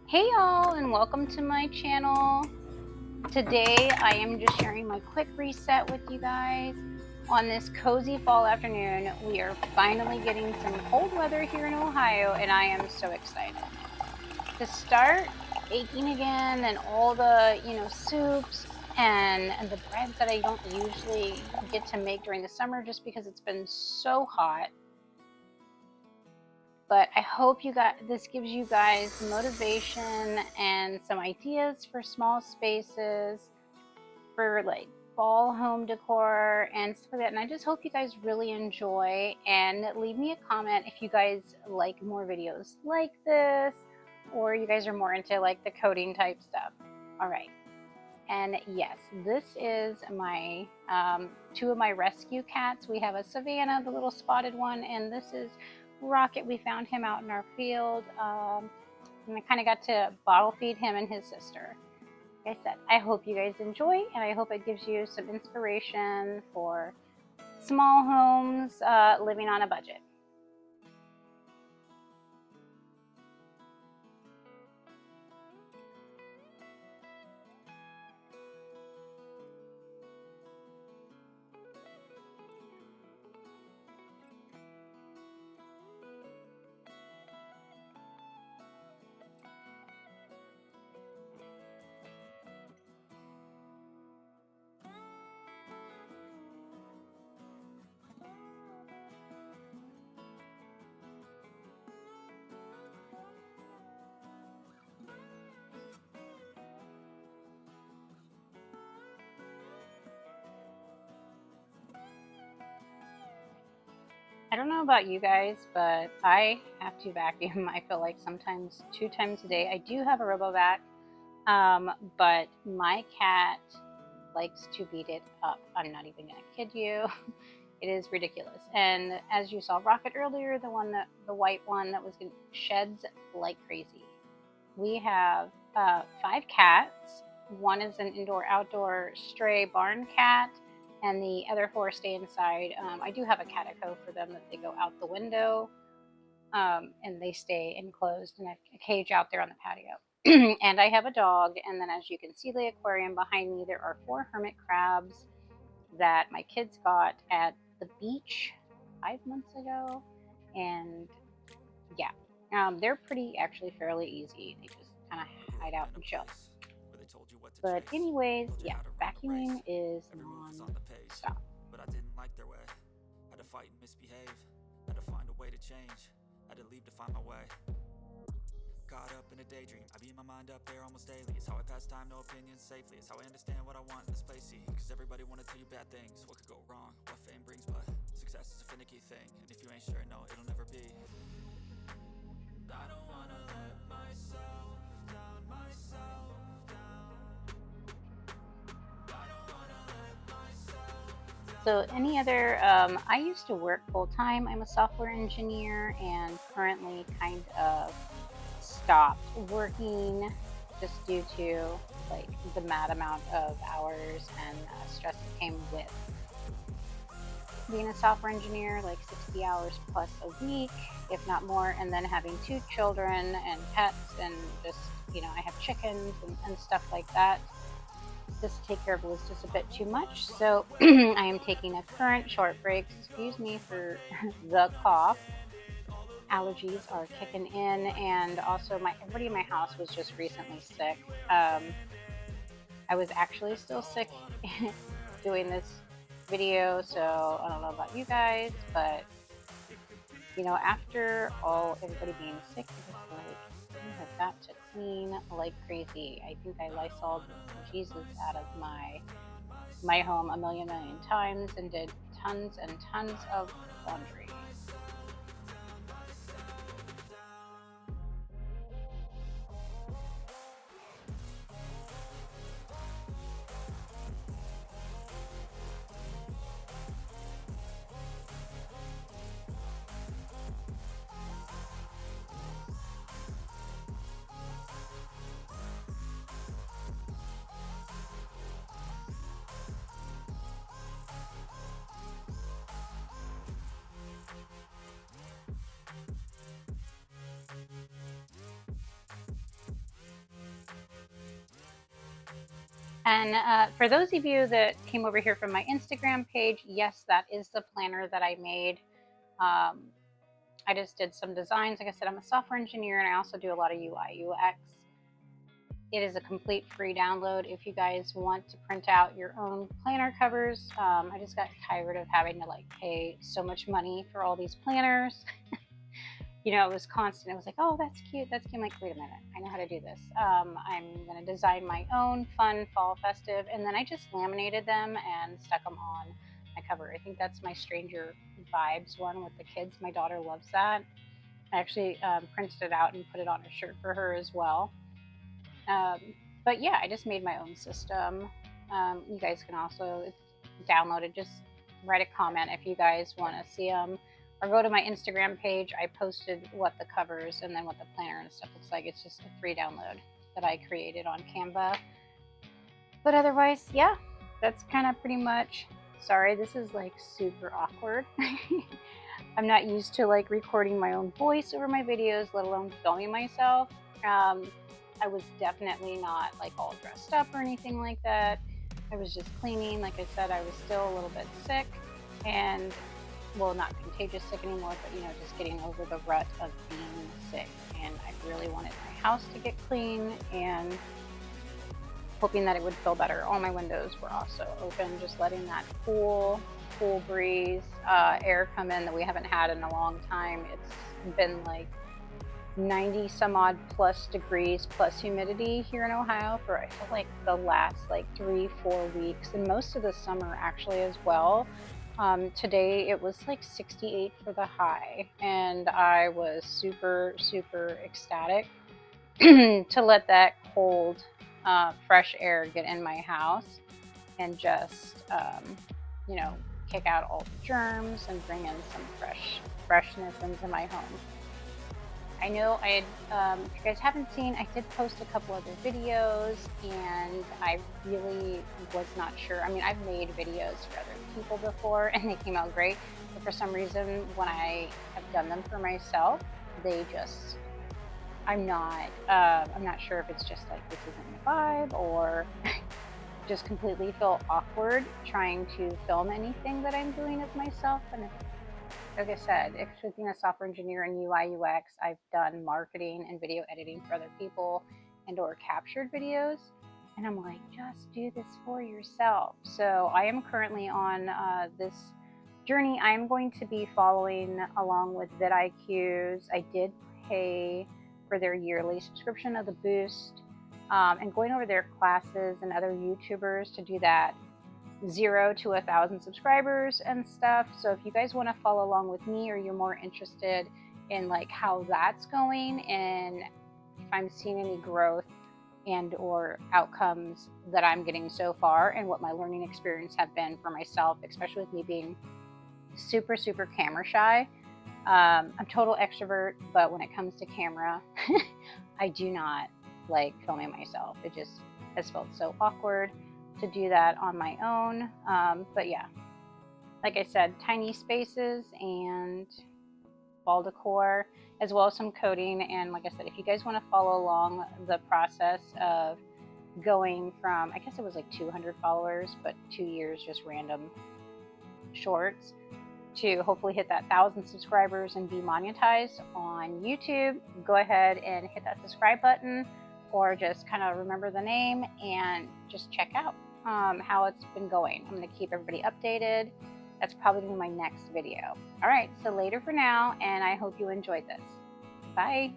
Hey y'all, and welcome to my channel. Today I am just sharing my quick reset with you guys. On this cozy fall afternoon, we are finally getting some cold weather here in Ohio, and I am so excited to start baking again, and all the soups and the breads that I don't usually get to make during the summer just because it's been so hot. But I hope this gives you guys motivation and some ideas for small spaces, for like fall home decor and stuff like that. And I just hope you guys really enjoy, and leave me a comment if you guys like more videos like this, or you guys are more into like the coding type stuff. All right. And yes, this is my two of my rescue cats. We have a Savannah, the little spotted one, and this is Rocket. We found him out in our field, and I kind of got to bottle feed him and his sister. Like I said, I hope you guys enjoy, and I hope it gives you some inspiration for small homes living on a budget. I don't know about you guys, but I have to vacuum. I feel like sometimes 2 times a day. I do have a RoboVac, but my cat likes to beat it up. I'm not even gonna kid you. It is ridiculous. And as you saw Rocket earlier, the white one that was getting sheds like crazy. We have 5 cats. One is an indoor-outdoor stray barn cat, and the other 4 stay inside. I do have a catico for them that they go out the window, and they stay enclosed in a cage out there on the patio. And I have a dog, and then as you can see the aquarium behind me, there are 4 hermit crabs that my kids got at the beach 5 months ago. And yeah, they're actually fairly easy. They just kind of hide out and chill. But anyways, yeah, vacuuming is non-stop. But I didn't like their way. Had to fight and misbehave. Had to find a way to change. Had to leave to find my way. Caught up in a daydream. I beat my mind up there almost daily. It's how I pass time, no opinions safely. It's how I understand what I want in this place. See, cause everybody wanna tell you bad things. What could go wrong, what fame brings, but success is a finicky thing. And if you ain't sure, no, it'll never be. I don't wanna let myself down, myself down. I don't wanna let myself down. So any other, I used to work full-time. I'm a software engineer, and currently kind of stopped working just due to like the mad amount of hours and stress that came with being a software engineer, like 60 hours plus a week, if not more, and then having 2 children and pets, and just, I have chickens and stuff like that. Just to take care of was just a bit too much. So I am taking a current short break. Excuse me for the cough. Allergies are kicking in, and also everybody in my house was just recently sick. I was actually still sick doing this video, so I don't know about you guys, but after everybody being sick, it was like we have got to clean like crazy. I think I Lysoled Jesus out of my home a million times, and did tons and tons of laundry. And for those of you that came over here from my Instagram page, yes, that is the planner that I made. I just did some designs. Like I said, I'm a software engineer and I also do a lot of UI, UX. It is a complete free download if you guys want to print out your own planner covers. I just got tired of having to like pay so much money for all these planners. You know, it was constant. It was like, oh, that's cute. That's cute. I'm like, wait a minute. I know how to do this. I'm going to design my own fun fall festive. And then I just laminated them and stuck them on my cover. I think that's my Stranger Vibes one with the kids. My daughter loves that. I actually printed it out and put it on a shirt for her as well. Um, but yeah, I just made my own system. You guys can also download it. Just write a comment if you guys want to see them, or go to my Instagram page. I posted what the covers and then what the planner and stuff looks like. It's just a free download that I created on Canva. But otherwise, yeah, that's kind of pretty much. Sorry, this is like super awkward. I'm not used to like recording my own voice over my videos, let alone filming myself. I was definitely not like all dressed up or anything like that. I was just cleaning. Like I said, I was still a little bit sick, and well, not contagious sick anymore, but you know, just getting over the rut of being sick. And I really wanted my house to get clean and hoping that it would feel better. All my windows were also open, just letting that cool breeze, air come in that we haven't had in a long time. It's been like 90 some odd plus degrees plus humidity here in Ohio for I feel like the last like 3-4 weeks, and most of the summer actually as well. Today it was like 68 for the high, and I was super ecstatic to let that cold fresh air get in my house and just you know, kick out all the germs and bring in some freshness into my home. I know if you guys haven't seen, I did post a couple other videos, and I really was not sure. I mean, I've made videos for other people before and they came out great, but for some reason, when I have done them for myself, they just, I'm not sure if it's just like this isn't the vibe, or just completely feel awkward trying to film anything that I'm doing of myself. And like I said, if being a software engineer in UI UX, I've done marketing and video editing for other people and or captured videos. And I'm like, just do this for yourself. So I am currently on this journey. I'm going to be following along with ViDIQ's. I did pay for their yearly subscription of the Boost, and going over their classes and other YouTubers to do that 0 to 1,000 subscribers and stuff. So if you guys want to follow along with me, or you're more interested in like how that's going and if I'm seeing any growth and or outcomes that I'm getting so far and what my learning experience have been for myself, especially with me being super camera shy. I'm total extrovert, but when it comes to camera, I do not like filming myself. It just has felt so awkward to do that on my own. But yeah, like I said, tiny spaces and fall decor, as well as some coding. And like I said, if you guys want to follow along the process of going from, I guess it was like 200 followers, but 2 years just random shorts, to hopefully hit that 1,000 subscribers and be monetized on YouTube, go ahead and hit that subscribe button, or just kind of remember the name and just check out how it's been going. I'm going to keep everybody updated. That's probably going to be my next video. All right, so later for now, and I hope you enjoyed this. Bye.